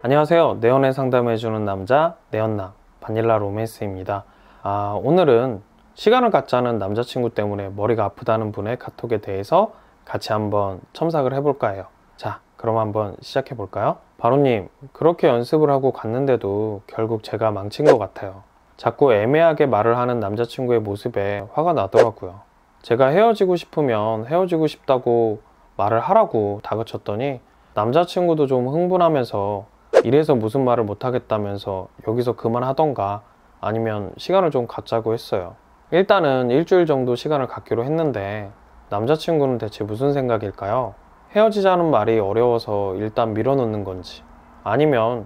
안녕하세요. 내연애 상담해주는 남자 내연남 바닐라 로맨스입니다. 오늘은 시간을 갖자는 남자친구 때문에 머리가 아프다는 분의 카톡에 대해서 같이 한번 첨삭을 해볼까 해요. 자, 그럼 한번 시작해 볼까요? 바로님, 그렇게 연습을 하고 갔는데도 결국 제가 망친 것 같아요. 자꾸 애매하게 말을 하는 남자친구의 모습에 화가 나더라고요. 제가 헤어지고 싶으면 헤어지고 싶다고 말을 하라고 다그쳤더니 남자친구도 좀 흥분하면서 이래서 무슨 말을 못하겠다면서 여기서 그만하던가 아니면 시간을 좀 갖자고 했어요. 일단은 일주일 정도 시간을 갖기로 했는데 남자친구는 대체 무슨 생각일까요? 헤어지자는 말이 어려워서 일단 밀어놓는 건지 아니면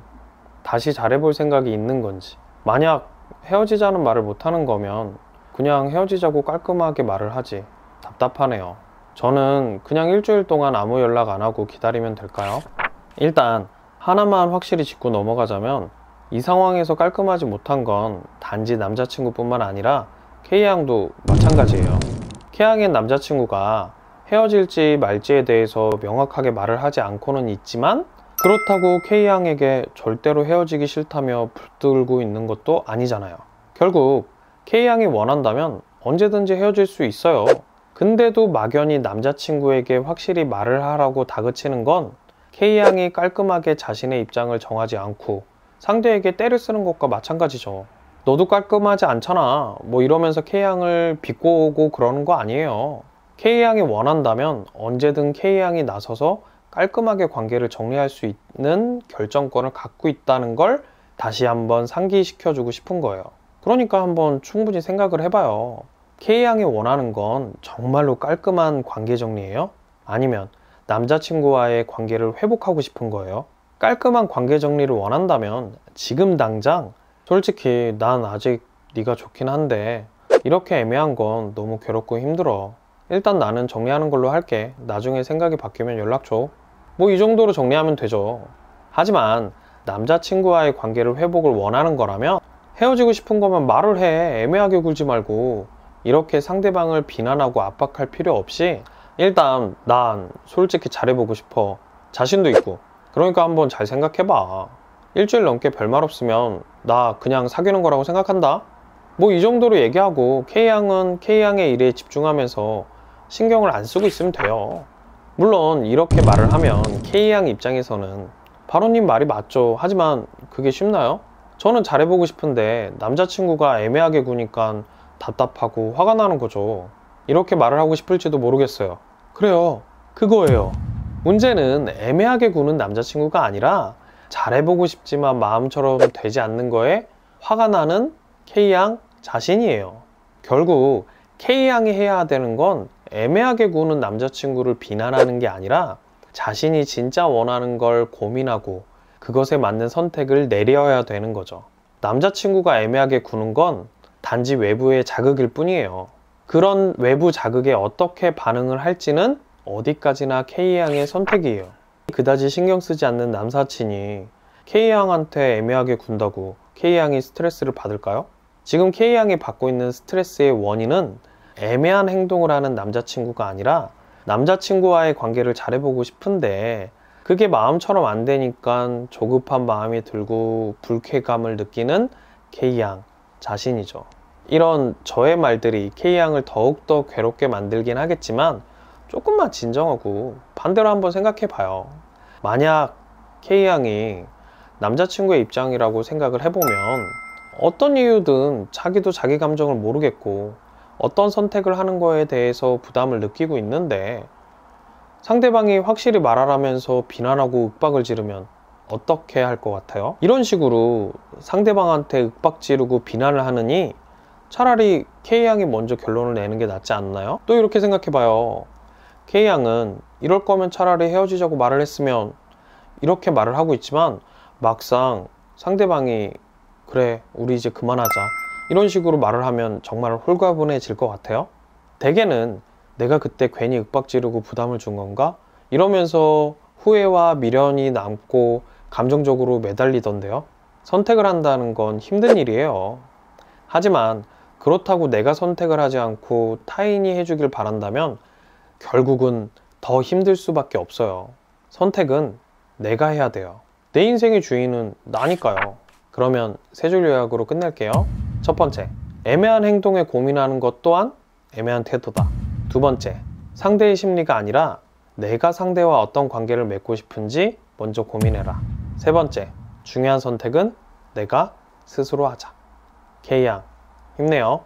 다시 잘해볼 생각이 있는 건지. 만약 헤어지자는 말을 못하는 거면 그냥 헤어지자고 깔끔하게 말을 하지. 답답하네요. 저는 그냥 일주일 동안 아무 연락 안 하고 기다리면 될까요? 일단 하나만 확실히 짚고 넘어가자면 이 상황에서 깔끔하지 못한 건 단지 남자친구뿐만 아니라 K양도 마찬가지예요. K양의 남자친구가 헤어질지 말지에 대해서 명확하게 말을 하지 않고는 있지만 그렇다고 K양에게 절대로 헤어지기 싫다며 붙들고 있는 것도 아니잖아요. 결국 K양이 원한다면 언제든지 헤어질 수 있어요. 근데도 막연히 남자친구에게 확실히 말을 하라고 다그치는 건 K양이 깔끔하게 자신의 입장을 정하지 않고 상대에게 때를 쓰는 것과 마찬가지죠. 너도 깔끔하지 않잖아 뭐 이러면서 K양을 비꼬고 그러는 거 아니에요. K양이 원한다면 언제든 K양이 나서서 깔끔하게 관계를 정리할 수 있는 결정권을 갖고 있다는 걸 다시 한번 상기시켜주고 싶은 거예요. 그러니까 한번 충분히 생각을 해봐요. K양이 원하는 건 정말로 깔끔한 관계 정리예요? 아니면 남자친구와의 관계를 회복하고 싶은 거예요? 깔끔한 관계 정리를 원한다면 지금 당장 솔직히 난 아직 네가 좋긴 한데 이렇게 애매한 건 너무 괴롭고 힘들어. 일단 나는 정리하는 걸로 할게. 나중에 생각이 바뀌면 연락 줘. 뭐 이 정도로 정리하면 되죠. 하지만 남자친구와의 관계를 회복을 원하는 거라면 헤어지고 싶은 거면 말을 해. 애매하게 굴지 말고. 이렇게 상대방을 비난하고 압박할 필요 없이 일단 난 솔직히 잘해보고 싶어. 자신도 있고. 그러니까 한번 잘 생각해봐. 일주일 넘게 별말 없으면 나 그냥 사귀는 거라고 생각한다. 뭐 이 정도로 얘기하고 K양은 K양의 일에 집중하면서 신경을 안 쓰고 있으면 돼요. 물론 이렇게 말을 하면 K양 입장에서는 바로님 말이 맞죠. 하지만 그게 쉽나요? 저는 잘해보고 싶은데 남자친구가 애매하게 구니까 답답하고 화가 나는 거죠. 이렇게 말을 하고 싶을지도 모르겠어요. 그래요. 그거예요. 문제는 애매하게 구는 남자친구가 아니라 잘해보고 싶지만 마음처럼 되지 않는 거에 화가 나는 K양 자신이에요. 결국 K양이 해야 되는 건 애매하게 구는 남자친구를 비난하는 게 아니라 자신이 진짜 원하는 걸 고민하고 그것에 맞는 선택을 내려야 되는 거죠. 남자친구가 애매하게 구는 건 단지 외부의 자극일 뿐이에요. 그런 외부 자극에 어떻게 반응을 할지는 어디까지나 K양의 선택이에요. 그다지 신경 쓰지 않는 남사친이 K양한테 애매하게 군다고 K양이 스트레스를 받을까요? 지금 K양이 받고 있는 스트레스의 원인은 애매한 행동을 하는 남자친구가 아니라 남자친구와의 관계를 잘해보고 싶은데 그게 마음처럼 안 되니까 조급한 마음이 들고 불쾌감을 느끼는 K양 자신이죠. 이런 저의 말들이 K양을 더욱더 괴롭게 만들긴 하겠지만 조금만 진정하고 반대로 한번 생각해 봐요. 만약 K양이 남자친구의 입장이라고 생각을 해보면 어떤 이유든 자기도 자기 감정을 모르겠고 어떤 선택을 하는 거에 대해서 부담을 느끼고 있는데 상대방이 확실히 말하라면서 비난하고 윽박을 지르면 어떻게 할 것 같아요? 이런 식으로 상대방한테 윽박 지르고 비난을 하느니 차라리 K양이 먼저 결론을 내는 게 낫지 않나요? 또 이렇게 생각해봐요. K양은 이럴 거면 차라리 헤어지자고 말을 했으면 이렇게 말을 하고 있지만 막상 상대방이 그래 우리 이제 그만하자 이런 식으로 말을 하면 정말 홀가분해질 것 같아요? 대개는 내가 그때 괜히 윽박 지르고 부담을 준 건가? 이러면서 후회와 미련이 남고 감정적으로 매달리던데요. 선택을 한다는 건 힘든 일이에요. 하지만 그렇다고 내가 선택을 하지 않고 타인이 해주길 바란다면 결국은 더 힘들 수밖에 없어요. 선택은 내가 해야 돼요. 내 인생의 주인은 나니까요. 그러면 세 줄 요약으로 끝낼게요. 첫 번째, 애매한 행동에 고민하는 것 또한 애매한 태도다. 두 번째, 상대의 심리가 아니라 내가 상대와 어떤 관계를 맺고 싶은지 먼저 고민해라. 세 번째, 중요한 선택은 내가 스스로 하자. K양, 힘내요.